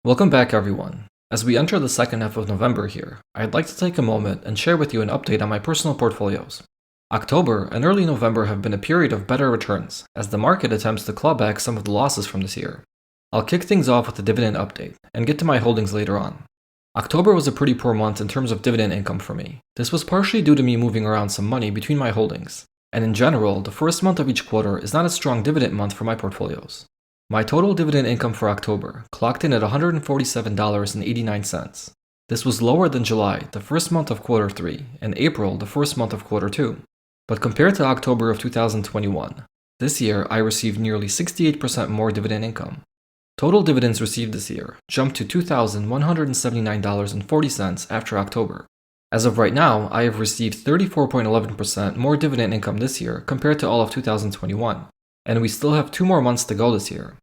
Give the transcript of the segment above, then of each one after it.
Welcome back, everyone. As we enter the second half of November here, I'd like to take a moment and share with you an update on my personal portfolios. October and early November have been a period of better returns, as the market attempts to claw back some of the losses from this year. I'll kick things off with a dividend update, and get to my holdings later on. October was a pretty poor month in terms of dividend income for me. This was partially due to me moving around some money between my holdings, and in general, the first month of each quarter is not a strong dividend month for my portfolios. My total dividend income for October clocked in at $147.89. This was lower than July, the first month of quarter 3, and April, the first month of quarter 2. But compared to October of 2021, this year I received nearly 68% more dividend income. Total dividends received this year jumped to $2,179.40 after October. As of right now, I have received 34.11% more dividend income this year compared to all of 2021. And we still have 2 more months to go this year.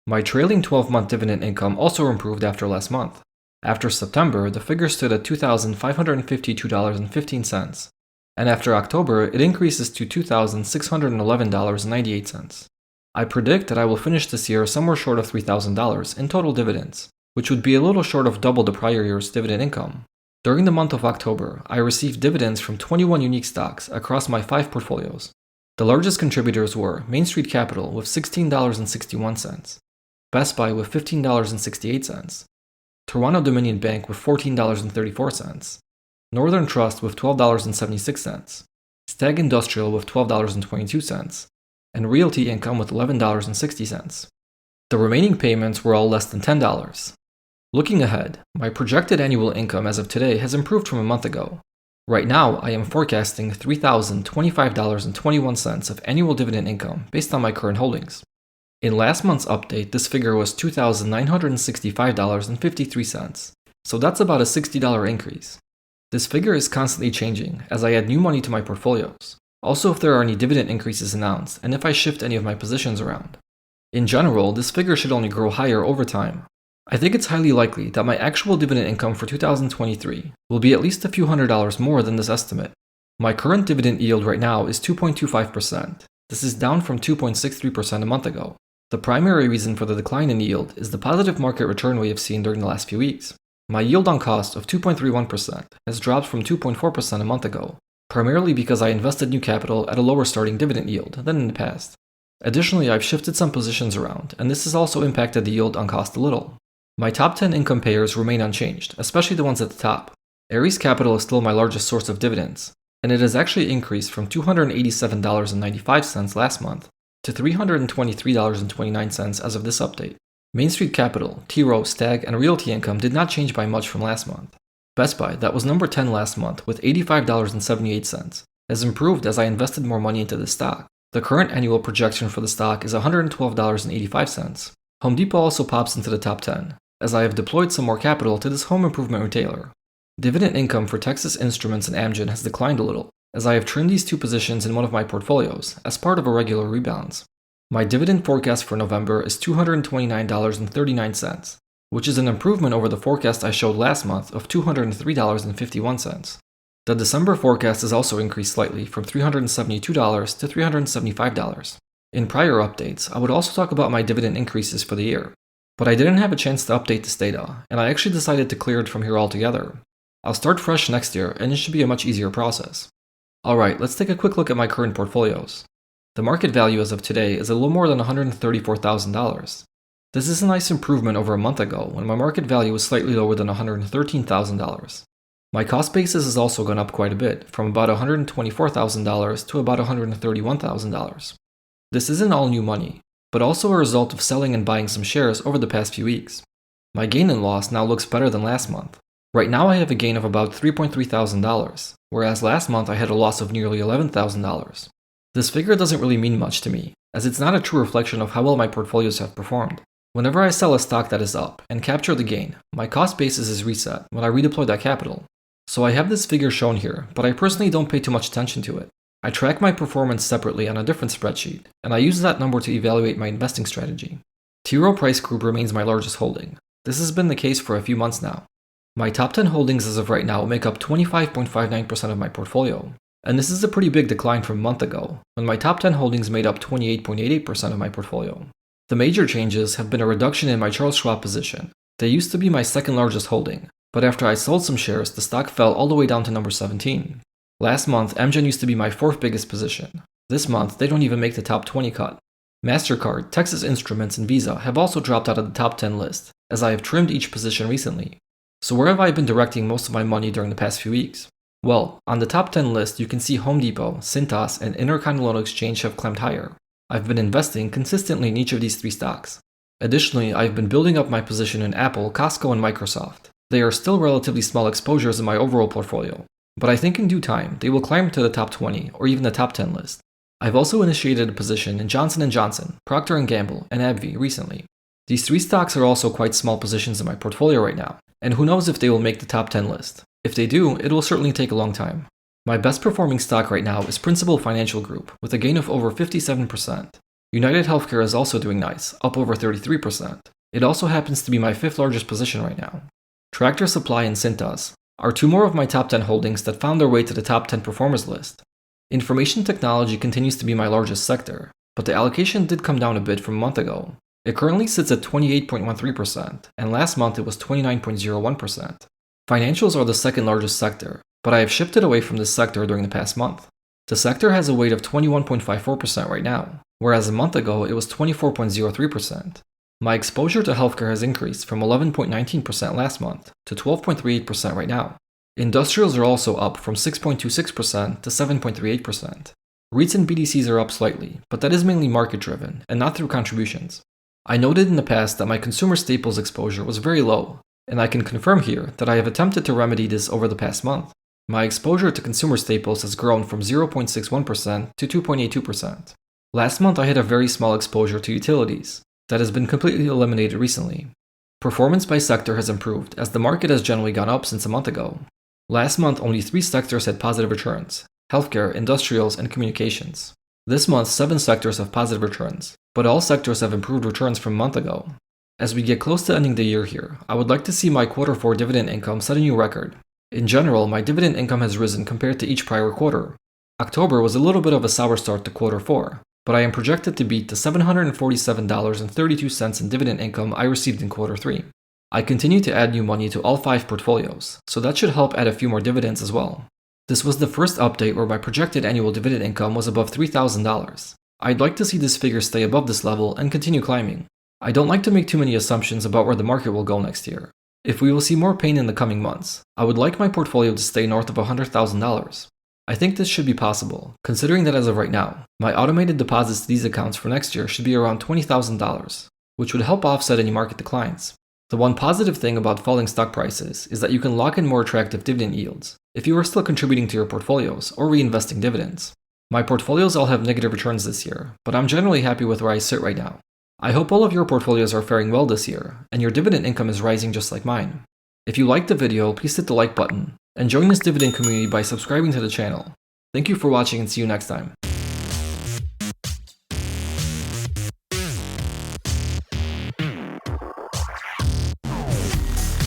My trailing 12-month dividend income also improved after last month. After September, the figure stood at $2,552.15, and after October, it increases to $2,611.98. I predict that I will finish this year somewhere short of $3,000 in total dividends, which would be a little short of double the prior year's dividend income. During the month of October, I received dividends from 21 unique stocks across my 5 portfolios. The largest contributors were Main Street Capital with $16.61, Best Buy with $15.68, Toronto Dominion Bank with $14.34, Northern Trust with $12.76, Stag Industrial with $12.22, and Realty Income with $11.60. The remaining payments were all less than $10. Looking ahead, my projected annual income as of today has improved from a month ago. Right now, I am forecasting $3,025.21 of annual dividend income based on my current holdings. In last month's update, this figure was $2,965.53, so that's about a $60 increase. This figure is constantly changing as I add new money to my portfolios, also if there are any dividend increases announced and if I shift any of my positions around. In general, this figure should only grow higher over time. I think it's highly likely that my actual dividend income for 2023 will be at least a few $100s more than this estimate. My current dividend yield right now is 2.25%. This is down from 2.63% a month ago. The primary reason for the decline in yield is the positive market return we have seen during the last few weeks. My yield on cost of 2.31% has dropped from 2.4% a month ago, primarily because I invested new capital at a lower starting dividend yield than in the past. Additionally, I've shifted some positions around, and this has also impacted the yield on cost a little. My top 10 income payers remain unchanged, especially the ones at the top. Ares Capital is still my largest source of dividends, and it has actually increased from $287.95 last month to $323.29 as of this update. Main Street Capital, T. Rowe, Stag, and Realty Income did not change by much from last month. Best Buy, that was number 10 last month with $85.78, has improved as I invested more money into the stock. The current annual projection for the stock is $112.85. Home Depot also pops into the top 10, as I have deployed some more capital to this home improvement retailer. Dividend income for Texas Instruments and Amgen has declined a little, as I have trimmed these 2 positions in one of my portfolios as part of a regular rebalance. My dividend forecast for November is $229.39, which is an improvement over the forecast I showed last month of $203.51. The December forecast has also increased slightly from $372 to $375. In prior updates, I would also talk about my dividend increases for the year, but I didn't have a chance to update this data, and I actually decided to clear it from here altogether. I'll start fresh next year, and it should be a much easier process. Alright, let's take a quick look at my current portfolios. The market value as of today is a little more than $134,000. This is a nice improvement over a month ago when my market value was slightly lower than $113,000. My cost basis has also gone up quite a bit, from about $124,000 to about $131,000. This isn't all new money, but also a result of selling and buying some shares over the past few weeks. My gain and loss now looks better than last month. Right now I have a gain of about $3,300, whereas last month I had a loss of nearly $11,000. This figure doesn't really mean much to me, as it's not a true reflection of how well my portfolios have performed. Whenever I sell a stock that is up and capture the gain, my cost basis is reset when I redeploy that capital. So I have this figure shown here, but I personally don't pay too much attention to it. I track my performance separately on a different spreadsheet, and I use that number to evaluate my investing strategy. T. Rowe Price Group remains my largest holding. This has been the case for a few months now. My top 10 holdings as of right now make up 25.59% of my portfolio, and this is a pretty big decline from a month ago, when my top 10 holdings made up 28.88% of my portfolio. The major changes have been a reduction in my Charles Schwab position, They used to be my second largest holding, but after I sold some shares, the stock fell all the way down to number 17. Last month, Amgen used to be my fourth biggest position. This month, they don't even make the top 20 cut. MasterCard, Texas Instruments, and Visa have also dropped out of the top 10 list, as I have trimmed each position recently. So where have I been directing most of my money during the past few weeks? Well, on the top 10 list, you can see Home Depot, Cintas, and Intercontinental Exchange have climbed higher. I've been investing consistently in each of these three stocks. Additionally, I've been building up my position in Apple, Costco, and Microsoft. They are still relatively small exposures in my overall portfolio, but I think in due time, they will climb to the top 20 or even the top 10 list. I've also initiated a position in Johnson & Johnson, Procter & Gamble, and AbbVie recently. These three stocks are also quite small positions in my portfolio right now, and who knows if they will make the top 10 list. If they do, it will certainly take a long time. My best performing stock right now is Principal Financial Group, with a gain of over 57%. United Healthcare is also doing nice, up over 33%. It also happens to be my fifth largest position right now. Tractor Supply and Cintas are two more of my top 10 holdings that found their way to the top 10 performers list. Information technology continues to be my largest sector, but the allocation did come down a bit from a month ago. It currently sits at 28.13%, and last month it was 29.01%. Financials are the second largest sector, but I have shifted away from this sector during the past month. The sector has a weight of 21.54% right now, whereas a month ago it was 24.03%. My exposure to healthcare has increased from 11.19% last month to 12.38% right now. Industrials are also up from 6.26% to 7.38%. REITs and BDCs are up slightly, but that is mainly market driven and not through contributions. I noted in the past that my consumer staples exposure was very low, and I can confirm here that I have attempted to remedy this over the past month. My exposure to consumer staples has grown from 0.61% to 2.82%. Last month I had a very small exposure to utilities. That has been completely eliminated recently. Performance by sector has improved as the market has generally gone up since a month ago. Last month only 3 sectors had positive returns: healthcare, industrials, and communications. This month 7 sectors have positive returns, but all sectors have improved returns from a month ago. As we get close to ending the year here, I would like to see my Q4 dividend income set a new record. In general, my dividend income has risen compared to each prior quarter. October was a little bit of a sour start to Q4, but I am projected to beat the $747.32 in dividend income I received in Q3. I continue to add new money to all 5 portfolios, so that should help add a few more dividends as well. This was the first update where my projected annual dividend income was above $3,000. I'd like to see this figure stay above this level and continue climbing. I don't like to make too many assumptions about where the market will go next year. If we will see more pain in the coming months, I would like my portfolio to stay north of $100,000. I think this should be possible, considering that as of right now, my automated deposits to these accounts for next year should be around $20,000, which would help offset any market declines. The one positive thing about falling stock prices is that you can lock in more attractive dividend yields if you are still contributing to your portfolios or reinvesting dividends. My portfolios all have negative returns this year, but I'm generally happy with where I sit right now. I hope all of your portfolios are faring well this year, and your dividend income is rising just like mine. If you liked the video, please hit the like button, and join this dividend community by subscribing to the channel. Thank you for watching and see you next time.